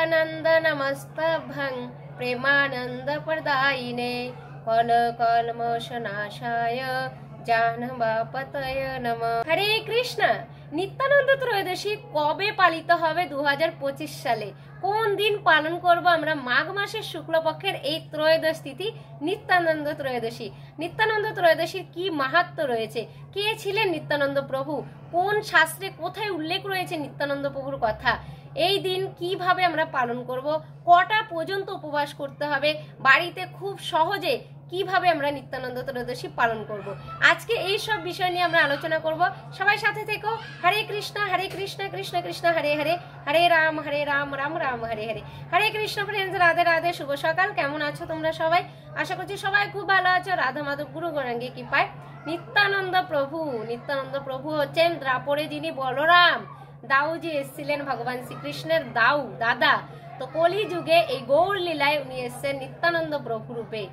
नित्यानंद नमस्तभं प्रेमानंद प्रदायिने कल कल्मषनाशाय জাহ্নবাপতয় নমঃ। হরে কৃষ্ণ। নিত্যানন্দ ত্রয়োদশী কবে পালিত হবে 2025 সালে? কোন দিন পালন করব আমরা? মাঘ মাসের শুক্লপক্ষের এই ত্রয়োদশ তিথি নিত্যানন্দ ত্রয়োদশী। নিত্যানন্দ ত্রয়োদশীর কি মাহাত্ম্য রয়েছে? কে ছিলেন নিত্যানন্দ প্রভু? কোন শাস্ত্রে কোথায় উল্লেখ রয়েছে নিত্যানন্দ প্রভুর কথা? এই দিন কিভাবে আমরা পালন করব? কটা পর্যন্ত উপবাস করতে হবে? বাড়িতে খুব সহজে কিভাবে আমরা নিত্যানন্দ ত্রয়োদশী পালন করব? আজকে এই সব বিষয় নিয়ে আমরা আলোচনা করব। সবাই সাথে থেকো। হরে কৃষ্ণ কৃষ্ণ কৃষ্ণ হরে হরে, হরে রাম রাম রাম হরে হরে। হরে কৃষ্ণ ফ্রেন্ডস, রাধে রাধে, শুভ সকাল। কেমন আছো তোমরা সবাই? আশা করছি সবাই খুব ভালো আছো। রাধা মাধব গুরু গৌরাঙ্গী কৃপায় নিত্যানন্দ প্রভু হচ্ছেন দ্রাপরে যিনি বলরাম দাউ যে এসেছিলেন ভগবান শ্রীকৃষ্ণের দাউ দাদা। তো কলি যুগে এই গৌর লীলায় উনি এসেছেন নিত্যানন্দ প্রভু রূপে।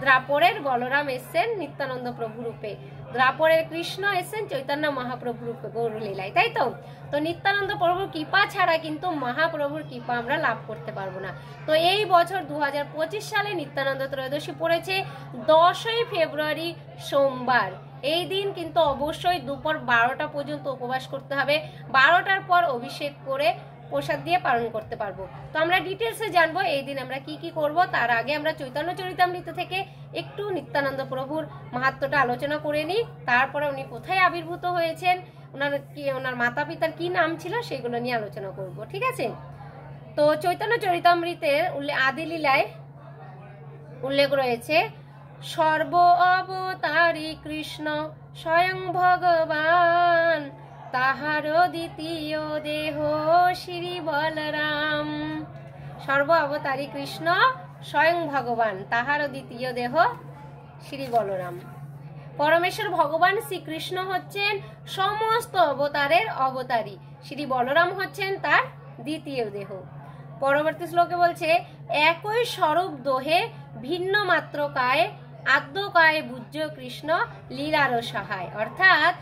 দ্রাপরের বলরাম এসেছেন নিত্যানন্দ প্রভু রূপে, দ্রাপরের কৃষ্ণ এসেছেন চৈতন্য মহাপ্রভু রূপে গৌর লীলায়, তাই তো? তো নিত্যানন্দ প্রভুর কৃপা ছাড়া কিন্তু মহাপ্রভুর কৃপা আমরা লাভ করতে পারবো না। তো এই বছর 2025 সালে নিত্যানন্দ ত্রয়োদশী পড়েছে 10ই ফেব্রুয়ারি সোমবার। এই দিন কিন্তু অবশ্যই দুপুর 12টা পর্যন্ত উপবাস করতে হবে। 12টার পর অভিষেক করে প্রসাদ দিয়ে পালন করতে পারবো। তো আমরা ডিটেলসে জানবো এই দিন আমরা কি কি করব। তার আগে আমরা চৈতন্য চরিতামৃত থেকে একটু নিত্যানন্দ প্রভুর মাহাত্ম্যটা আলোচনা করে নিই। তারপরে উনি কোথায় আবির্ভূত হয়েছেন, ওনার মাতা পিতার কি নাম ছিল, সেগুলো নিয়ে আলোচনা করব, ঠিক আছে? তো চৈতন্য চরিতামৃতের আদি লীলায় উল্লেখ রয়েছে, সর্ব অবতারী কৃষ্ণ স্বয়ং ভগবান, তাহার দ্বিতীয় দেহ শ্রী বলরাম। সর্ব অবতারী কৃষ্ণ স্বয়ং ভগবান, তাহার দ্বিতীয় দেহ শ্রী বলরাম। পরমেশ্বর ভগবান শ্রীকৃষ্ণ হচ্ছেন সমস্ত অবতারের অবতারী, শ্রী বলরাম হচ্ছেন তার দ্বিতীয় দেহ। পরবর্তী শ্লোকে বলছে, একই স্বরূপ দোহে ভিন্ন মাত্র কায়ে, আদ্য কায়ে বুজ্য কৃষ্ণ লীলার সহায়। অর্থাৎ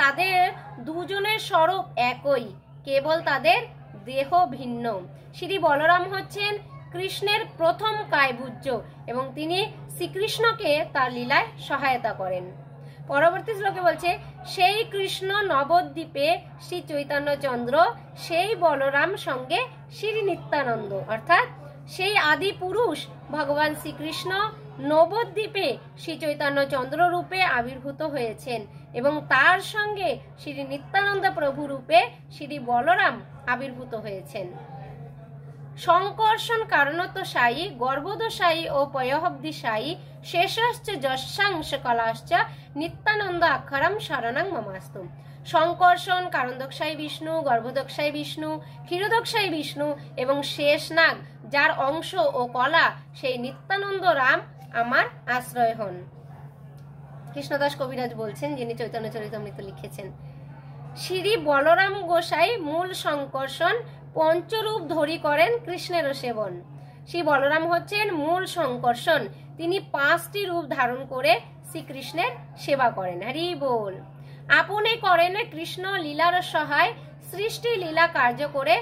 তাদের দুজনের স্বরূপ একই, কেবল তাদের দেহ ভিন্ন। শ্রী বলরাম হচ্ছেন কৃষ্ণের প্রথম কায়ভুজ্য এবং তিনি শ্রীকৃষ্ণকে তার লীলায় সহায়তা করেন। পরবর্তী শ্লোকে বলছে, সেই কৃষ্ণ নবদ্বীপে শ্রী চৈতন্য চন্দ্র, সেই বলরাম সঙ্গে শ্রী নিত্যানন্দ। অর্থাৎ সেই আদি পুরুষ ভগবান শ্রীকৃষ্ণ নবদ্বীপে শ্রী চৈতন্য চন্দ্র রূপে আবির্ভূত হয়েছেন এবং তার সঙ্গে শ্রী নিত্যানন্দ প্রভু রূপে শ্রী বলরাম আবির্ভূত হয়েছেন। সংকর্ষণ কারণত সায়ী, গর্ভদোষায়ী ও পয়হব্দিশায়ী, শেষশ্চ যশাংশ কলাশ্চ নিত্যানন্দ অক্ষরম শরণং মমাস্তু। সংকর্ষণ কারণদোষায়ী বিষ্ণু, গর্ভদোষায়ী বিষ্ণু, ক্ষীরদোষায়ী বিষ্ণু এবং শেষ নাগ যার অংশ ও কলা সেই নিত্যানন্দ রাম আমার আশ্রয় হন। কৃষ্ণদাস কবিরাজ বলছেন, যিনি চৈতন্য চরিতামৃত লিখেছেন। শ্রী বলরাম গোসাই মূল সংকর্ষণ, পঞ্চরূপ ধরি করেন কৃষ্ণের সেবন। শ্রী বলরাম হচ্ছেন মূল সংকর্ষণ, তিনি 5টি রূপ ধারণ করে শ্রীকৃষ্ণের সেবা করেন। হরি বল। আপনি করেন কৃষ্ণ লীলার সহায়, সৃষ্টি লীলা কার্য করে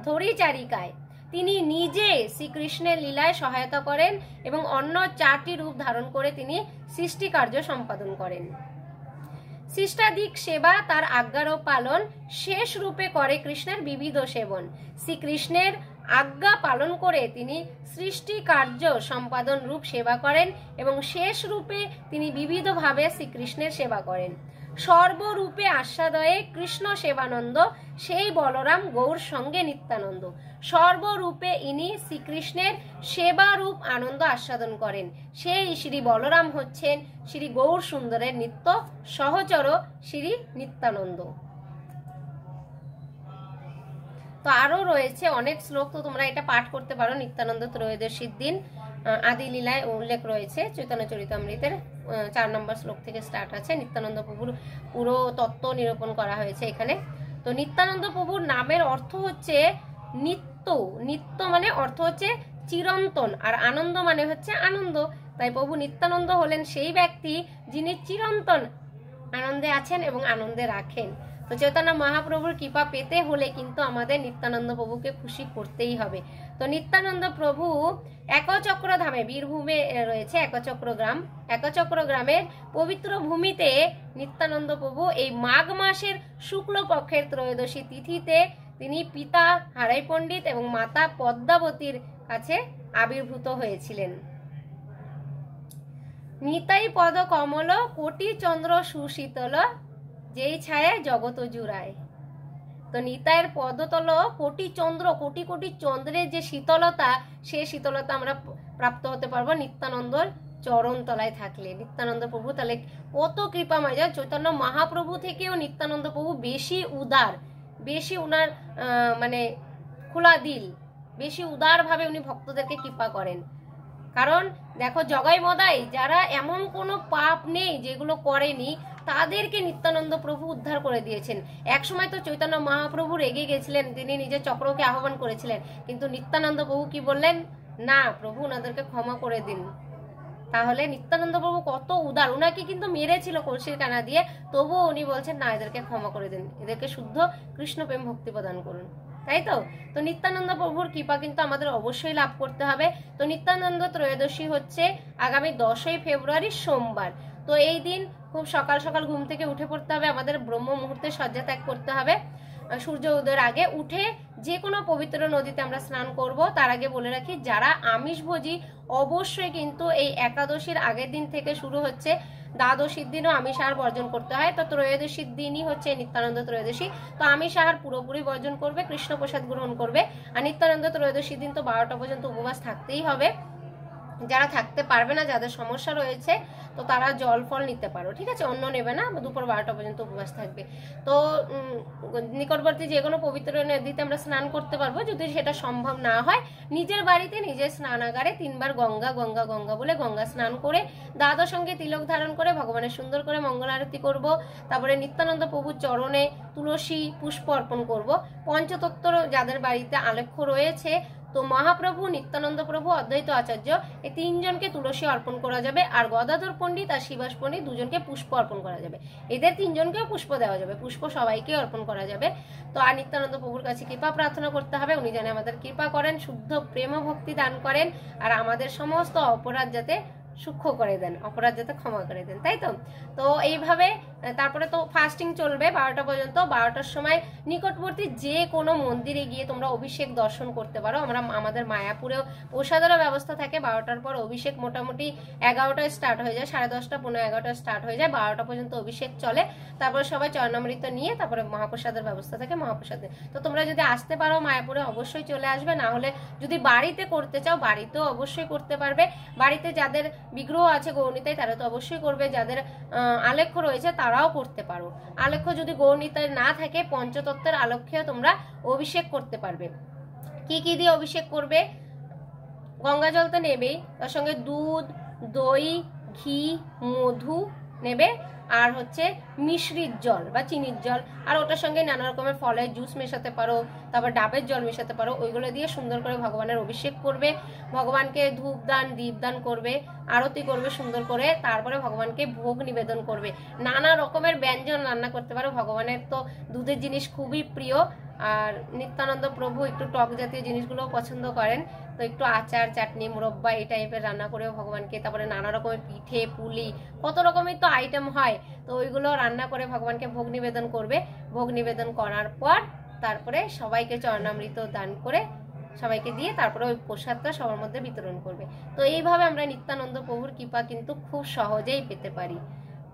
ধরি চারিকায়। তিনি নিজে শ্রীকৃষ্ণের লীলায় সহায়তা করেন এবং অন্য 4টি রূপ ধারণ করে তিনি সৃষ্টি কার্য সম্পাদন করেন। সৃষ্টাদিক সেবা তার আজ্ঞারও পালন, শেষ রূপে করে কৃষ্ণের বিবিধ সেবন। শ্রীকৃষ্ণের আজ্ঞা পালন করে তিনি সৃষ্টি কার্য সম্পাদন রূপ সেবা করেন এবং শেষ রূপে তিনি বিবিধভাবে শ্রীকৃষ্ণের সেবা করেন। সর্বরূপে আস্বাদয়ে কৃষ্ণ সেবানন্দ, সেই বলরাম গৌর সঙ্গে নিত্যানন্দ। সর্বরূপে ইনি শ্রীকৃষ্ণের সেবা রূপ আনন্দ আস্বাদন করেন। সেই শ্রী বলরাম হচ্ছেন শ্রী গৌর সুন্দরের নিত্য সহচর শ্রী নিত্যানন্দ। তো আরো রয়েছে অনেক শ্লোক, তো তোমরা এটা পাঠ করতে পারো। নিত্যানন্দ ত্রয়োদশীর দিন আদি লীলায় উল্লেখ রয়েছে, চৈতন্য চরিতামৃতের 4 নম্বর শ্লোক থেকে স্টার্ট আছে। নিত্যানন্দ প্রভুর পুরো তত্ত্ব নিরূপণ করা হয়েছে এখানে। তো নিত্যানন্দ প্রভুর নামের অর্থ হচ্ছে নিত্য। নিত্য মানে অর্থ হচ্ছে চিরন্তন, আর আনন্দ মানে হচ্ছে আনন্দ। তাই প্রভু নিত্যানন্দ হলেন সেই ব্যক্তি যিনি চিরন্তন আনন্দে আছেন এবং আনন্দে রাখেন। তো তো চৈতন্য মহাপ্রভুর কৃপা পেতে হলে কিন্তু আমাদের নিত্যানন্দ প্রভুকে খুশি করতেই হবে। তো নিত্যানন্দ প্রভু একচক্র ধামে, বীরভূমে রয়েছে একচক্র গ্রাম, একচক্র গ্রামের পবিত্র ভূমিতে নিত্যানন্দ প্রভু এই মাঘ মাসের শুক্লপক্ষের ত্রয়োদশী তিথিতে তিনি পিতা হারাই পণ্ডিত এবং মাতা পদ্মাবতীর কাছে আবির্ভূত হয়েছিলেন। নিতাই পদ কমল কোটি চন্দ্র সুশীতল, যেই ছায়া জগত জুড়ায়। তো নিতাইয়ের পদতল কোটি চন্দ্র, কোটি কোটি চন্দ্রের যে শীতলতা, সে শীতলতা আমরা প্রাপ্ত হতে পারবো নিত্যানন্দর চরণ তলায় থাকলে। নিত্যানন্দ প্রভু তাহলে কত কৃপাময়, যা চৈতন্য মহাপ্রভু থেকেও নিত্যানন্দ প্রভু বেশি উদার, বেশি উনার মানে খোলা দিল, বেশি উদার ভাবে উনি ভক্তদেরকে কৃপা করেন। কারণ দেখো জগাই মদাই যারা এমন কোনো পাপ নেই যেগুলো করেনি, তাদেরকে নিত্যানন্দ প্রভু উদ্ধার করে দিয়েছেন। এক সময় তো চৈতন্য মহাপ্রভু রেগে গেছিলেন, তিনি নিজের চক্রকে আহ্বান করেছিলেন, কিন্তু নিত্যানন্দ প্রভু কি বললেন, না প্রভু ওনাদেরকে ক্ষমা করে দিন। তাহলে নিত্যানন্দ প্রভু কত উদার, উনাকে কিন্তু মেরেছিল কলসির কানা দিয়ে, তবুও উনি বলছেন না, এদেরকে ক্ষমা করে দিন, এদেরকে শুদ্ধ কৃষ্ণ প্রেম ভক্তি প্রদান করুন। তাই তো নিত্যানন্দ প্রভুর কৃপা কিন্তু আমাদের অবশ্যই লাভ করতে হবে। তো নিত্যানন্দ ত্রয়োদশী হচ্ছে আগামী 10ই ফেব্রুয়ারি সোমবার। তো এই দিন খুব সকাল সকাল ঘুম থেকে উঠে পড়তে হবে, আমাদের ব্রহ্ম মুহূর্তে শয্যা ত্যাগ করতে হবে। সূর্য উদয়ের আগে উঠে যে কোনো পবিত্র নদীতে আমরা স্নান করব। তার আগে বলে রাখি, যারা আমিষভোজী অবশ্যই কিন্তু এই একাদশীর আগের দিন থেকে শুরু হচ্ছে, দ্বাদশীর দিনও আমিষ আহার বর্জন করতে হয়। তো ত্রয়োদশীর দিনই হচ্ছে নিত্যানন্দ ত্রয়োদশী, তো আমিষ আহার পুরোপুরি বর্জন করবে, কৃষ্ণ প্রসাদ গ্রহণ করবে। আর নিত্যানন্দ ত্রয়োদশীর দিন তো 12টা পর্যন্ত উপবাস থাকতেই হবে। যারা থাকতে পারবে না, যাদের সমস্যা রয়েছে, তো তারা জল ফল নিতে পারো, ঠিক আছে, অন্য নেবে না, দুপুর 12টা পর্যন্ত উপবাস থাকবে। তো নিকটবর্তী যে কোনো পবিত্র নদীতে আমরা স্নান করতে পারবো। যদি সেটা সম্ভব না হয়, নিজের বাড়িতে নিজের স্নানাগারে 3 বার গঙ্গা গঙ্গা গঙ্গা বলে গঙ্গা স্নান করে দ্বাদশ সঙ্গে তিলক ধারণ করে ভগবানের সুন্দর করে মঙ্গল আরতি করব। তারপরে নিত্যানন্দ প্রভুর চরণে তুলসী পুষ্প অর্পণ করব। পঞ্চতত্ত্ব যাদের বাড়িতে আলেখ্য রয়েছে, তো মহাপ্রভু, নিত্যানন্দ প্রভু, অদ্বৈত আচার্য, এই 3 জনকে তুলসী অর্পণ করা যাবে। আর গদাধর পণ্ডিত আর শিবাস পণ্ডিত 2 জনকে পুষ্প অর্পণ করা যাবে। এদের 3 জনকেও পুষ্প দেওয়া যাবে, পুষ্প সবাইকে অর্পণ করা যাবে। তো আর নিত্যানন্দ প্রভুর কাছে কৃপা প্রার্থনা করতে হবে, উনি যেন আমাদের কৃপা করেন, শুদ্ধ প্রেম ভক্তি দান করেন, আর আমাদের সমস্ত অপরাধ যাতে সূক্ষ্ম করে দেন, অপরাধ যাতে ক্ষমা করে দেন। তাই তো তো এইভাবে তারপরে তো ফাস্টিং চলবে 12টা পর্যন্ত। 12টার সময় নিকটবর্তী যে কোনো মন্দিরে গিয়ে তোমরা অভিষেক দর্শন করতে পারো। আমাদের মায়াপুরেও প্রসাদেরও ব্যবস্থা থাকে। 12টার পর অভিষেক মোটামুটি 11টায় স্টার্ট হয়ে যায়, 10:30 পৌনে 11টায় স্টার্ট হয়ে যায়, 12টা পর্যন্ত অভিষেক চলে। তারপরে সবাই চরণামৃত নিয়ে তারপরে মহাপ্রসাদের ব্যবস্থা থাকে, মহাপ্রসাদে। তো তোমরা যদি আসতে পারো মায়াপুরে, অবশ্যই চলে আসবে। না হলে যদি বাড়িতে করতে চাও, বাড়িতেও অবশ্যই করতে পারবে। বাড়িতে যাদের বিগ্রহ আছে গৌরনীতায়, তারা তো অবশ্যই করবে। যাদের আলেখ্য রয়েছে তারাও করতে পারো। আলেখ্য যদি গৌরনীতায় না থাকে, পঞ্চতত্ত্বের আলেখ্যেও তোমরা অভিষেক করতে পারবে। কি কি দিয়ে অভিষেক করবে? গঙ্গা জল তো নেবেই, তার সঙ্গে দুধ, দই, ঘি, মধু নেবে, আর হচ্ছে মিশ্রিত জল বা চিনির জল, আর ওটার সঙ্গে নানা রকমের ফলের জুস মেশাতে পারো, তারপর ডাবের জল মেশাতে পারো। ওইগুলো দিয়ে সুন্দর করে ভগবানের অভিষেক করবে, ভগবানকে ধূপ দান দীপদান করবে, আরতি করবে সুন্দর করে, তারপরে ভগবানকে ভোগ নিবেদন করবে। নানা রকমের ব্যঞ্জন রান্না করতে পারো, ভগবানের তো দুধের জিনিস খুবই প্রিয়। আর নিত্যানন্দ প্রভু একটু টক জাতীয় জিনিসগুলো পছন্দ করেন, তো একটু আচার, চাটনি, মুরব্বা এই টাইপের রান্না করেও ভগবানকে, তারপরে নানা রকমের পিঠে, পুলি, কত রকমের তো আইটেম হয়, তো ওইগুলো রান্না করে ভগবানকে ভোগ নিবেদন করবে। ভোগ নিবেদন করার পর তারপরে সবাইকে চরণামৃত দান করে সবাইকে দিয়ে তারপরে ওই প্রসাদটা সবার মধ্যে বিতরণ করবে। তো এইভাবে আমরা নিত্যানন্দ প্রভুর কৃপা কিন্তু খুব সহজেই পেতে পারি।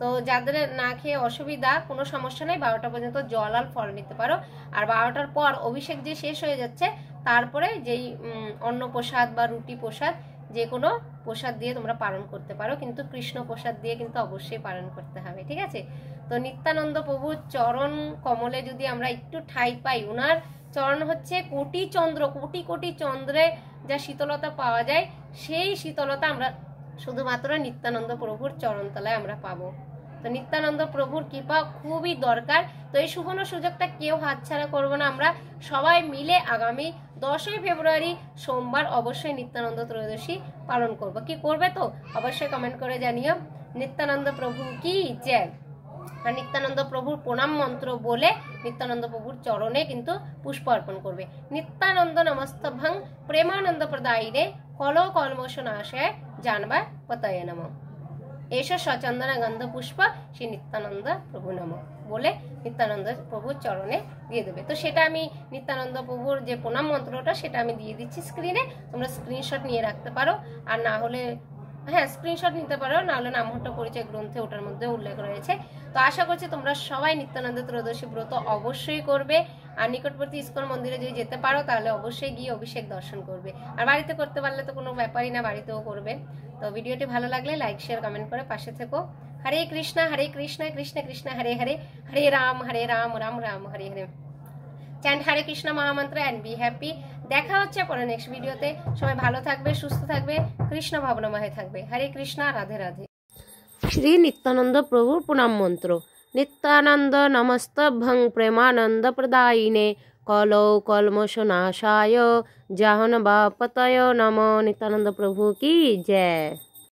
তো যাদের না খেয়ে অসুবিধা, কোনো সমস্যা নেই, 12টা পর্যন্ত জল আর ফল নিতে পারো। আর 12টার পর অভিষেক যে শেষ হয়ে যাচ্ছে, তারপরে যেই অন্ন প্রসাদ বা রুটি প্রসাদ, যে কোনো প্রসাদ দিয়ে তোমরা পালন করতে পারো, কিন্তু কৃষ্ণ প্রসাদ দিয়ে কিন্তু অবশ্যই পালন করতে হবে, ঠিক আছে। তো নিত্যানন্দ প্রভুর চরণ কমলে যদি আমরা একটু ঠাঁই পাই, উনার চরণ হচ্ছে কোটি চন্দ্র, কোটি কোটি চন্দ্রে যা শীতলতা পাওয়া যায়, সেই শীতলতা আমরা শুধুমাত্র নিত্যানন্দ প্রভুর চরণতলায় আমরা পাবো। তো নিত্যানন্দ প্রভুর কৃপা খুবই দরকার। তো এই সুবর্ণ সুযোগটা কেউ হাতছাড়া করবো না। আমরা সবাই মিলে আগামী 10ই ফেব্রুয়ারি সোমবার অবশ্যই নিত্যানন্দ ত্রয়োদশী পালন করব। কি করবে তো অবশ্যই কমেন্ট করে জানিও। নিত্যানন্দ প্রভু কি জয়। আর নিত্যানন্দ প্রভুর প্রণাম মন্ত্র বলে নিত্যানন্দ প্রভুর চরণে কিন্তু পুষ্প অর্পণ করবে। নিত্যানন্দ নমস্তভং প্রেমানন্দ প্রদায়িনে কলো কলমোশনাশয় জানবা পতয়ে নমঃ। এসো সচন্দন গন্ধ পুষ্প শ্রী নিত্যানন্দ প্রভু নমঃ বলে নিত্যানন্দ প্রভুর চরণে দিয়ে দেবে। তো সেটা আমি নিত্যানন্দ প্রভুর যে প্রণাম মন্ত্রটা সেটা আমি দিয়ে দিচ্ছি স্ক্রিনে, তোমরা স্ক্রিনশট নিয়ে রাখতে পারো, আর না হলে হ্যাঁ স্ক্রিনশট নিতে পারো, না হলে নামহট্ট পরিচয় গ্রন্থে ওটার মধ্যে উল্লেখ রয়েছে। তো আশা করছি তোমরা সবাই নিত্যানন্দ ত্রয়োদশী ব্রত অবশ্যই করবে, আর নিকটবর্তী ইস্কন মন্দিরে যদি যেতে পারো তাহলে অবশ্যই গিয়ে অভিষেক দর্শন করবে, আর বাড়িতে করতে পারলে তো কোনো ব্যাপারই না, বাড়িতেও করবে। তো ভিডিওটি ভালো লাগলে লাইক শেয়ার কমেন্ট করে পাশে থেকো। হরে কৃষ্ণ কৃষ্ণ কৃষ্ণ হরে হরে, হরে রাম রাম রাম হরে হরে। চ্যান্ট হরে কৃষ্ণ মহামন্ত্র অ্যান্ড বি হ্যাপি। দেখা হচ্ছে পরে নেক্সট ভিডিওতে। সবাই ভালো থাকবে, সুস্থ থাকবে, কৃষ্ণ ভাবনাময় থাকবে। হরে কৃষ্ণ, রাধে রাধে। শ্রী নিত্যানন্দ প্রভুর প্রণাম মন্ত্র। নিত্যানন্দ নমস্তভং প্রেমানন্দ প্রদায়িনে কলৌ কলমোশনাশায় জাহ্নবাপতয়ে নমঃ। নিত্যানন্দ প্রভু কি জয়।